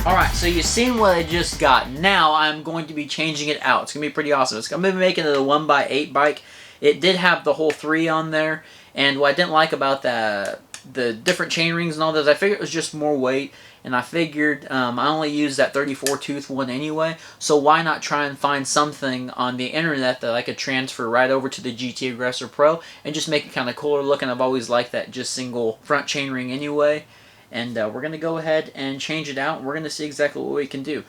Alright, so you've seen what I just got. Now I'm going to be changing it out. It's going to be pretty awesome. I'm going to be making it a 1x8 bike. It did have the whole 3 on there. And what I didn't like about the different chain rings and all this, I figured it was just more weight. And I figured I only used that 34 tooth one anyway. So why not try and find something on the internet that I could transfer right over to the GT Aggressor Pro and just make it kind of cooler looking. I've always liked that just single front chain ring anyway. And we're going to go ahead and change it out. And we're going to see exactly what we can do.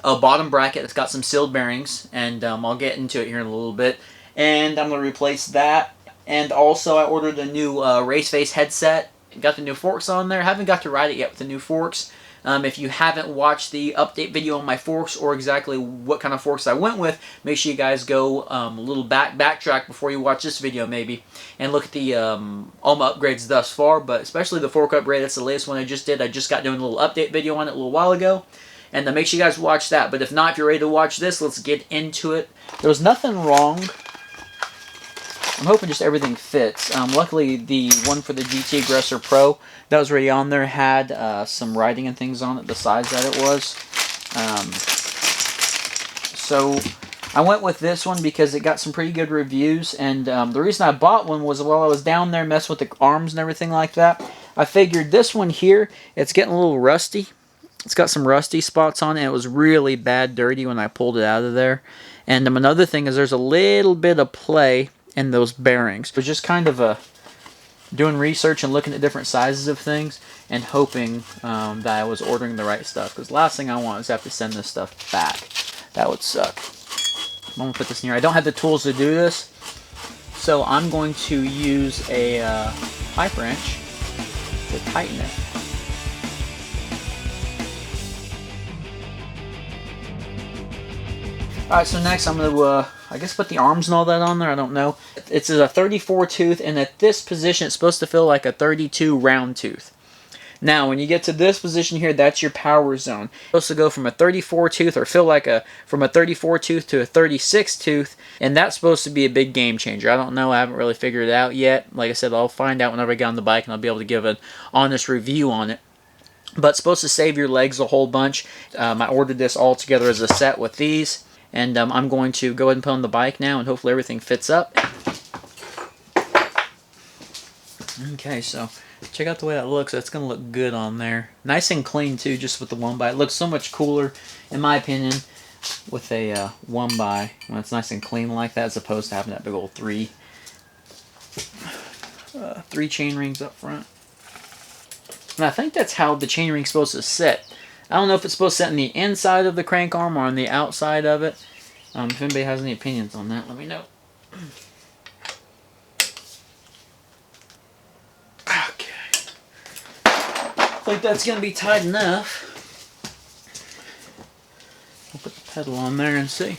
A bottom bracket that's got some sealed bearings. And I'll get into it here in a little bit. And I'm going to replace that. And also I ordered a new Raceface headset. Got the new forks on there. Haven't got to ride it yet with the new forks. If you haven't watched the update video on my forks or exactly what kind of forks I went with, make sure you guys go a little backtrack before you watch this video maybe and look at the all my upgrades thus far, but especially the fork upgrade. That's the latest one I just did. I just got doing a little update video on it a little while ago, and make sure you guys watch that. But if not, if you're ready to watch this, let's get into it. There was nothing wrong. I'm hoping just everything fits. Luckily, the one for the GT Aggressor Pro that was already on there had some writing and things on it, the size that it was. So I went with this one because it got some pretty good reviews. And the reason I bought one was while I was down there messing with the arms and everything like that, I figured this one here, it's getting a little rusty. It's got some rusty spots on it. And it was really bad dirty when I pulled it out of there. And another thing is there's a little bit of play in those bearings. But just kind of doing research and looking at different sizes of things and hoping that I was ordering the right stuff. Because last thing I want is to have to send this stuff back. That would suck. I'm going to put this in here. I don't have the tools to do this. So I'm going to use a pipe wrench to tighten it. Alright, so next I'm going to, I guess, put the arms and all that on there. I don't know. It's a 34 tooth, and at this position it's supposed to feel like a 32 round tooth. Now, when you get to this position here, that's your power zone. It's supposed to go from a 34 tooth, or feel like from a 34 tooth to a 36 tooth, and that's supposed to be a big game changer. I don't know. I haven't really figured it out yet. Like I said, I'll find out whenever I get on the bike, and I'll be able to give an honest review on it. But it's supposed to save your legs a whole bunch. I ordered this all together as a set with these. And I'm going to go ahead and put on the bike now, and hopefully everything fits up. Okay, so check out the way that looks. That's going to look good on there. Nice and clean, too, just with the 1x. It looks so much cooler, in my opinion, with a 1x when it's nice and clean like that, as opposed to having that big old three chain rings up front. And I think that's how the chain ring's supposed to sit. I don't know if it's supposed to sit on the inside of the crank arm or on the outside of it. If anybody has any opinions on that, let me know. Okay. I think that's going to be tight enough. We'll put the pedal on there and see.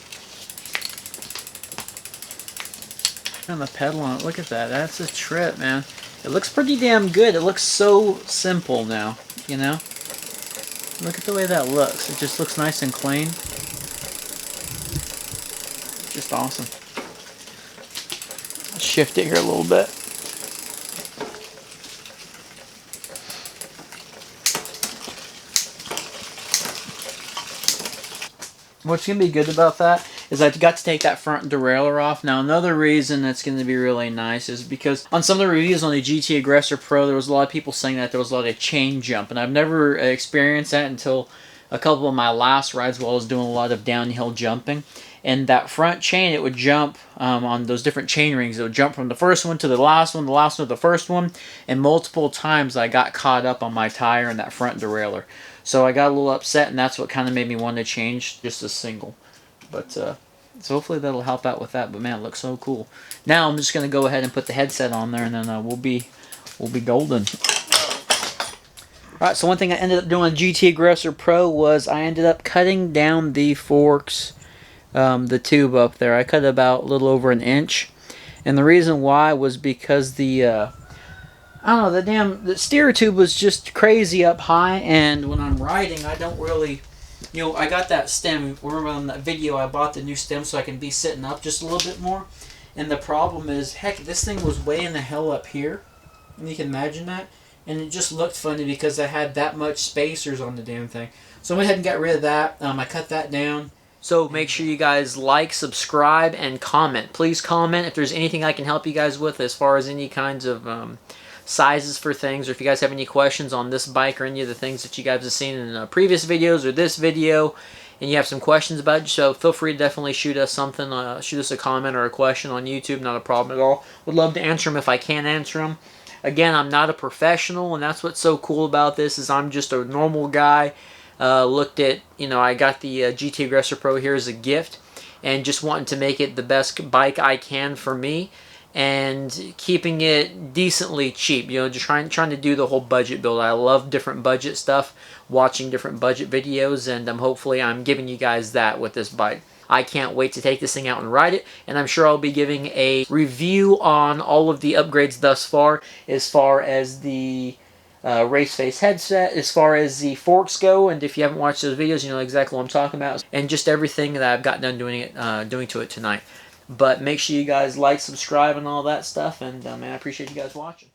And the pedal on it, look at that. That's a trip, man. It looks pretty damn good. It looks so simple now, you know? Look at the way that looks. It just looks nice and clean. Just awesome. Let's shift it here a little bit. What's going to be good about that is I got to take that front derailleur off. Now, another reason that's going to be really nice is because on some of the reviews on the GT Aggressor Pro, there was a lot of people saying that there was a lot of chain jump, and I've never experienced that until a couple of my last rides while I was doing a lot of downhill jumping. And that front chain, it would jump on those different chain rings. It would jump from the first one to the last one to the first one, and multiple times I got caught up on my tire in that front derailleur. So I got a little upset, and that's what kind of made me want to change just a single. But so hopefully that'll help out with that. But man, it looks so cool. Now I'm just going to go ahead and put the headset on there, and then we'll be golden. Alright, so one thing I ended up doing on GT Aggressor Pro was I ended up cutting down the forks, the tube up there. I cut about a little over an inch. And the reason why was because the, I don't know, the steer tube was just crazy up high, and when I'm riding, I don't really, I got that stem. Remember on that video, I bought the new stem so I can be sitting up just a little bit more. And the problem is, heck, this thing was way in the hell up here. And you can imagine that. And it just looked funny because I had that much spacers on the damn thing. So I went ahead and got rid of that. I cut that down. So make sure you guys like, subscribe, and comment. Please comment if there's anything I can help you guys with as far as any kinds of sizes for things, or if you guys have any questions on this bike or any of the things that you guys have seen in previous videos or this video, and you have some questions about it, so feel free to definitely shoot us something, shoot us a comment or a question on YouTube, not a problem at all. Would love to answer them if I can answer them. Again, I'm not a professional, and that's what's so cool about this, is I'm just a normal guy. Looked at, I got the GT Aggressor Pro here as a gift, and just wanting to make it the best bike I can for me, and keeping it decently cheap. Just trying to do the whole budget build. I love different budget stuff, watching different budget videos, and hopefully I'm giving you guys that with this bike. I can't wait to take this thing out and ride it, and I'm sure I'll be giving a review on all of the upgrades thus far as the Raceface headset, as far as the forks go, and if you haven't watched those videos, you know exactly what I'm talking about, and just everything that I've got done doing to it tonight. But make sure you guys like, subscribe, and all that stuff, and man, I appreciate you guys watching.